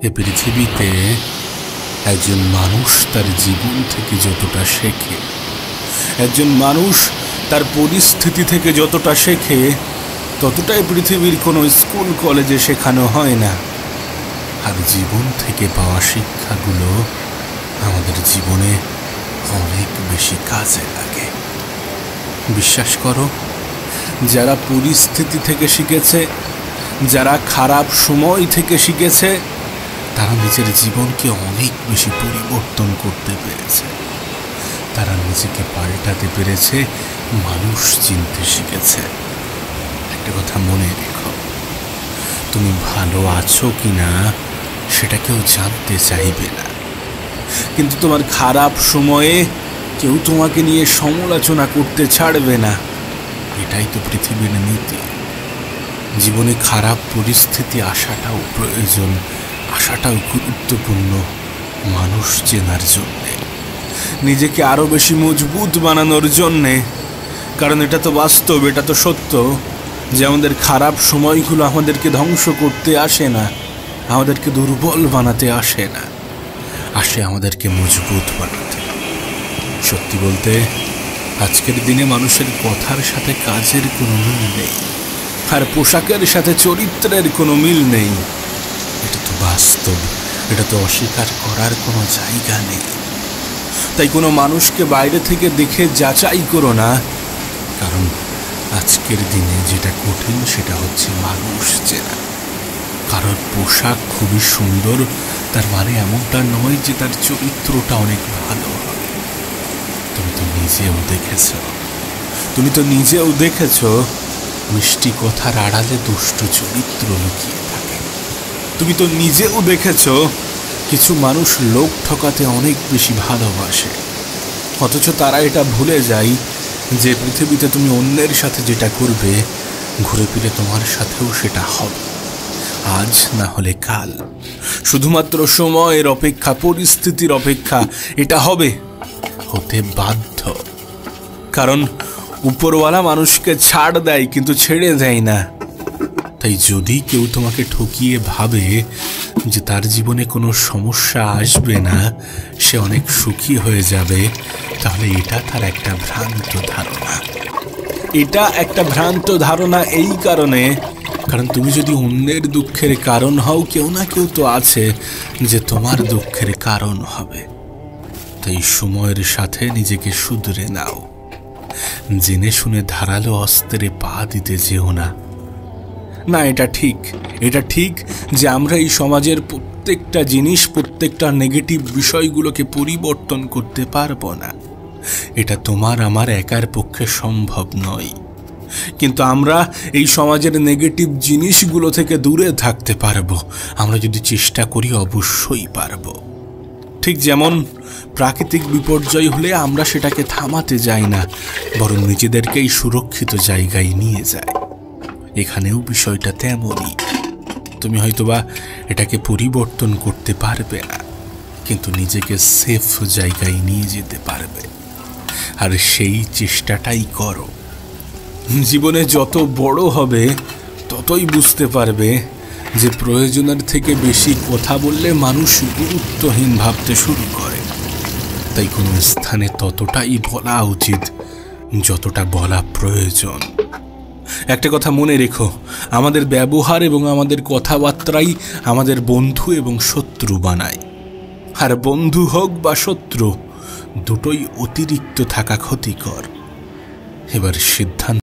এ পৃথিবীতে একজন মানুষ তার জীবন থেকে যতটা শেখে, একজন মানুষ তার পরিস্থিতি থেকে যতটা শেখে, ততটাই পৃথিবীর কোনো স্কুল কলেজে শেখানো হয় না। আর জীবন থেকে পাওয়া শিক্ষাগুলো আমাদের জীবনে অনেক বেশি কাজে লাগে। বিশ্বাস করো, যারা পরিস্থিতি থেকে শিখেছে, যারা খারাপ সময় থেকে শিখেছে, তারা নিজের জীবনকে অনেক বেশি পরিবর্তন করতে পেরেছে। তারা নিজেকে পাল্টাতে পেরেছে, মানুষ চিনতে শিখেছে। একটা কথা মনে রেখো, তুমি ভালো আছো কিনা সেটা কেউ জানতে চাইবে না, কিন্তু তোমার খারাপ সময়ে কেউ তোমাকে নিয়ে সমালোচনা করতে ছাড়বে না। এটাই তো পৃথিবীর নীতি। জীবনে খারাপ পরিস্থিতি আসাটাও প্রয়োজন, আসাটাও গুরুত্বপূর্ণ মানুষ চেনার জন্যে, নিজেকে আরো বেশি মজবুত বানানোর জন্যে। কারণ এটা তো বাস্তব, এটা তো সত্য যে আমাদের খারাপ সময়গুলো আমাদেরকে ধ্বংস করতে আসে না, আমাদেরকে দুর্বল বানাতে আসে না, আসে আমাদেরকে মজবুত বানাতে। সত্যি বলতে, আজকের দিনে মানুষের কথার সাথে কাজের কোনো মিল নেই, আর পোশাকের সাথে চরিত্রের কোনো মিল নেই। এটা তো বাস্তব, এটা তো অস্বীকার করার কোনো জায়গা নেই। তাই কোনো মানুষকে বাইরে থেকে দেখে যাচাই করো না, কারণ আজকের দিনে যেটা কঠিন সেটা হচ্ছে মানুষ চেনা। কারোর পোশাক খুবই সুন্দর তার মানে এমনটা নয় যে তার চরিত্রটা অনেক ভালো হবে। তুমি তো নিজেও দেখেছ মিষ্টি কথার আড়ালে দুষ্ট চরিত্র লুকিয়ে থাকে। তুমি তো নিজেও দেখেছ কিছু মানুষ লোক ঠকাতে অনেক বেশি ভালোবাসে, অথচ তারা এটা ভুলে যায় যে পৃথিবীতে তুমি অন্যের সাথে যেটা করবে, ঘুরে ফিরে তোমার সাথেও সেটা হবে, আজ না হলে কাল। শুধুমাত্র সময়ের অপেক্ষা, পরিস্থিতির অপেক্ষা। এটা হবে, হতে বাধ্য। কারণ উপরওয়ালা মানুষকে ছাড় দেয় কিন্তু ছেড়ে দেয় না। তাই যদি কেউ তোমাকে ঠকিয়ে ভাবে যে তার জীবনে কোনো সমস্যা আসবে না, সে অনেক সুখী হয়ে যাবে, তাহলে এটা তার একটা ভ্রান্ত ধারণা। এটা একটা ভ্রান্ত ধারণা এই কারণে, কারণ তুমি যদি অন্যের দুঃখের কারণ হও, কেউ না কেউ তো আছে যে তোমার দুঃখের কারণ হবে। তাই সময়ের সাথে নিজেকে শুধরে নাও, জেনে শুনে ধারালো অস্ত্রে পা দিতে যেও না। না, এটা ঠিক যে আমরা এই সমাজের প্রত্যেকটা জিনিস, প্রত্যেকটা নেগেটিভ বিষয়গুলোকে পরিবর্তন করতে পারবো না। এটা তোমার আমার একার পক্ষে সম্ভব নয়। কিন্তু আমরা এই সমাজের নেগেটিভ জিনিসগুলো থেকে দূরে থাকতে পারবো। আমরা যদি চেষ্টা করি অবশ্যই পারবো। ঠিক যেমন প্রাকৃতিক বিপর্যয় হলে আমরা সেটাকে থামাতে যাই না, বরং নিজেদেরকেই সুরক্ষিত জায়গায় নিয়ে যাই। এখানেও বিষয়টা তেমনই। তুমি হয়তোবা এটাকে পরিবর্তন করতে পারবে না, কিন্তু নিজেকে সেফ জায়গায় নিয়ে যেতে পারবে। আর সেই চেষ্টাটাই করো। জীবনে যত বড় হবে ততই বুঝতে পারবে যে প্রয়োজনের থেকে বেশি কথা বললে মানুষ গুরুত্বহীন ভাবতে শুরু করে। তাই কোনো স্থানে ততটাই বলা উচিত যতটা বলা প্রয়োজন। একটা কথা মনে রেখো, আমাদের ব্যবহার এবং আমাদের কথাবার্তাই আমাদের বন্ধু এবং শত্রু বানায়। আর বন্ধু হোক বা শত্রু, দুটোই অতিরিক্ত থাকা ক্ষতিকর। এবার সিদ্ধান্ত